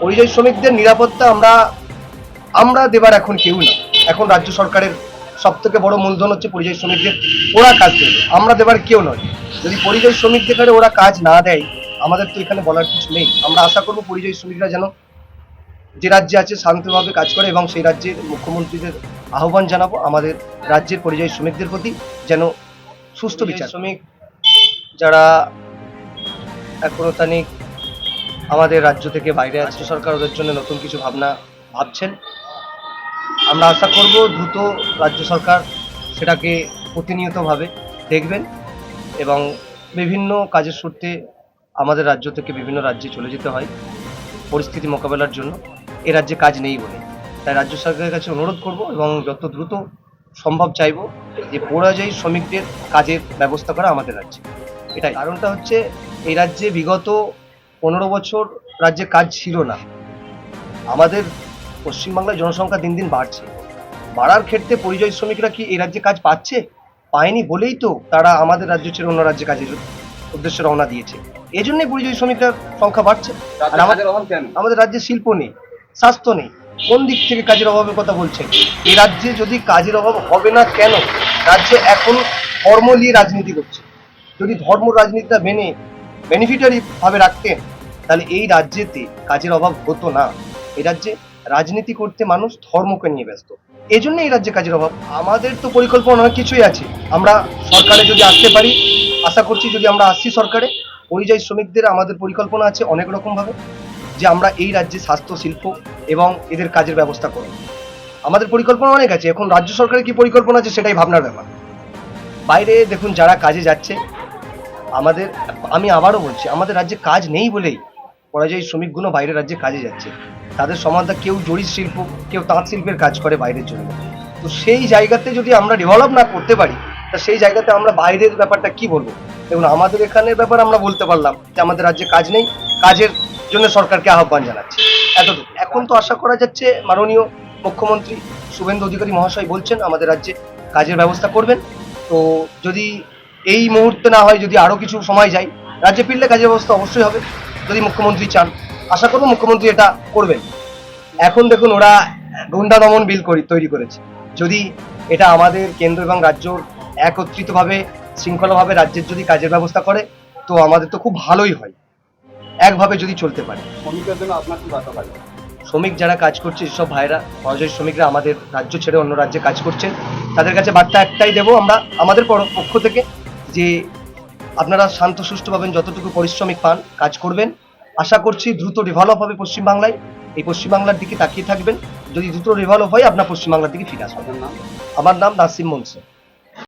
পরিযায়ী শ্রমিকদের নিরাপত্তা আমরা আমরা দেবার এখন কেউ না। এখন রাজ্য সরকারের সব থেকে বড় মূলধন হচ্ছে পরিযায়ী শ্রমিকদের, ওরা কাজ দেবে, আমরা দেবার কেউ নয়। যদি পরিযায়ী শ্রমিকদের ওরা কাজ না দেয়, আমাদের তো এখানে বলার কিছু নেই। আমরা আশা করবো পরিযায়ী শ্রমিকরা যেন যে রাজ্যে আছে শান্তভাবে কাজ করে, এবং সেই রাজ্যের মুখ্যমন্ত্রীদের আহ্বান জানাবো আমাদের রাজ্যের পরিযায়ী শ্রমিকদের প্রতি যেন সুস্থ বিচার। শ্রমিক যারা এখনো তানিক আমাদের রাজ্য থেকে বাইরে আছে, সরকার ওদের জন্য নতুন কিছু ভাবছেন। আমরা আশা করব দ্রুত রাজ্য সরকার সেটাকে প্রতিনিয়তভাবে দেখবেন, এবং বিভিন্ন কাজের সূত্রে আমাদের রাজ্য থেকে বিভিন্ন রাজ্যে চলে যেতে হয় পরিস্থিতি মোকাবেলার জন্য। এ রাজ্যে কাজ নেই বলে, তাই রাজ্য সরকারের কাছে অনুরোধ করব এবং যত দ্রুত সম্ভব চাইব যে পরিযায়ী শ্রমিকদের কাজের ব্যবস্থা করা আমাদের রাজ্যে। এটাই কারণটা হচ্ছে, এই রাজ্যে বিগত 15 বছর রাজ্যে কাজ ছিল না। আমাদের পশ্চিমবাংলায় জনসংখ্যা দিন দিন বাড়ছে, বাড়ার ক্ষেত্রে পরিযায়ী শ্রমিকরা কি এই রাজ্যে কাজ পাচ্ছে? পায়নি বলেই তো তারা আমাদের রাজ্য ছেড়ে অন্য রাজ্যে কাজের উদ্দেশ্যে রওনা দিয়েছে। এই জন্যই পরিযায়ী শ্রমিকদের সংখ্যা বাড়ছে। আর আমাদের রাজ্যে শিল্প নেই, স্বাস্থ্য নেই, কোন দিক থেকে কাজের অভাবের কথা বলছেন? এই রাজ্যে যদি কাজের অভাব হবে না কেন? রাজ্যে এখন ধর্ম নিয়ে রাজনীতি করছে। যদি ধর্ম রাজনীতিটা বেনিফিটারি ভাবে রাখতেন, তাহলে এই রাজ্যেতে কাজের অভাব হতো না। এই রাজ্যে রাজনীতি করতে মানুষ ধর্মকে নিয়ে ব্যস্ত, এই জন্য এই রাজ্যে কাজের অভাব। আমাদের তো পরিকল্পনা অনেক কিছুই আছে। আমরা সরকারে যদি আসতে পারি, আশা করছি যদি আমরা আসছি সরকারে, পরিযায়ী শ্রমিকদের আমাদের পরিকল্পনা আছে অনেক রকম ভাবে, যে আমরা এই রাজ্যে স্বাস্থ্য, শিল্প এবং এদের কাজের ব্যবস্থা করব। আমাদের পরিকল্পনা অনেক আছে। এখন রাজ্য সরকারের কি পরিকল্পনা আছে সেটাই ভাবনার ব্যাপার। বাইরে দেখুন যারা কাজে যাচ্ছে, আমি আবারও বলছি, আমাদের রাজ্যে কাজ নেই বলেই পরিযায়ী শ্রমিকগুলো বাইরের রাজ্যে কাজে যাচ্ছে। তাদের সমানতা কেউ জরির শিল্প, কেউ তাঁত শিল্পের কাজ করে বাইরের জন্য। তো সেই জায়গাতে যদি আমরা ডেভেলপ না করতে পারি, তা সেই জায়গাতে আমরা বাইরের ব্যাপারটা কি বলবো? দেখুন, আমাদের এখানের ব্যাপার আমরা বলতে পারলাম যে আমাদের রাজ্যে কাজ নেই, কাজের জন্য সরকারকে আহ্বান জানাচ্ছি, এতটুকু। এখন তো আশা করা যাচ্ছে মাননীয় মুখ্যমন্ত্রী শুভেন্দু অধিকারী মহাশয় বলছেন আমাদের রাজ্যে কাজের ব্যবস্থা করবেন। তো যদি এই মুহূর্তে না হয়, যদি আরো কিছু সময় যায়, রাজ্যে ফিরলে কাজের ব্যবস্থা অবশ্যই হবে, যদি মুখ্যমন্ত্রী চান। আশা করবো মুখ্যমন্ত্রী এটা করবেন। এখন দেখুন, ওরা গুন্ডা দমন বিল তৈরি করেছে। যদি এটা আমাদের কেন্দ্র এবং রাজ্য একত্রিতভাবে শৃঙ্খলাভাবে রাজ্যের যদি কাজের ব্যবস্থা করে, তো আমাদের তো খুব ভালোই হয়, একভাবে যদি চলতে পারে। শ্রমিকদের জন্য আপনার কি বার্তা পাই? শ্রমিক যারা কাজ করছে, যেসব ভাইরা পরিযায়ী শ্রমিকরা আমাদের রাজ্য ছেড়ে অন্য রাজ্যে কাজ করছেন, তাদের কাছে বার্তা একটাই দেবো আমরা আমাদের পক্ষ থেকে, যে আপনারা শান্ত সুষ্ঠুভাবে যতটুকু পরিশ্রমিক পান কাজ করবেন। আশা করছি দ্রুত ডেভেলপ হবে পশ্চিমবাংলায়। এই পশ্চিমবাংলার দিকে তাকিয়ে থাকবেন। যদি দ্রুত ডেভেলপ হয়, আপনার পশ্চিমবাংলার দিকে ফিরে আসবেন। আপনার নাম? আমার নাম নাসিম মনসুর।